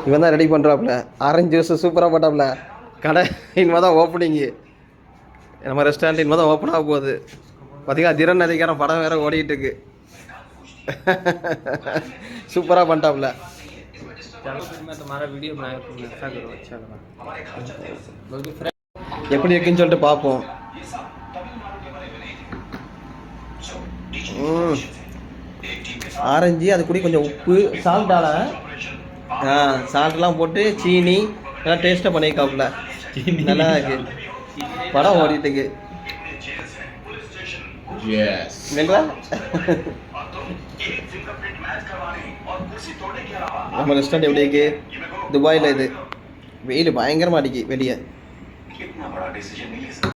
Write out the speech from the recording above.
இவன் தான் ready பண்ணுறாப்புல. Orange juice சூப்பராக போட்டாப்புல. கடை இனிமே தான் ஓப்பனிங்கு. நம்ம ரெஸ்டாரண்ட் இனிமே தான் ஓப்பன் ஆக போகுது. பார்த்தீங்கன்னா திறன் அதிகாரம் படம் வேறு ஓடிக்கிட்டு இருக்கு. சூப்பராக பண்ணிட்டாப்புல. எப்படி இருக்குன்னு சொல்லிட்டு பார்ப்போம். ஆரஞ்சு அது கூட கொஞ்சம் உப்பு சால்ட்டால சால்ட்லாம் போட்டு சீனி நல்லா டேஸ்ட்டாக பண்ணியிருக்காப்புல. நல்லா இருக்கு. படம் ஓடிட்டுக்கு. நம்ம ரெஸ்டாரண்ட் எப்படி இருக்கு? துபாயில் இது வெயில் பயங்கரமாக அடிக்கு வெளியே.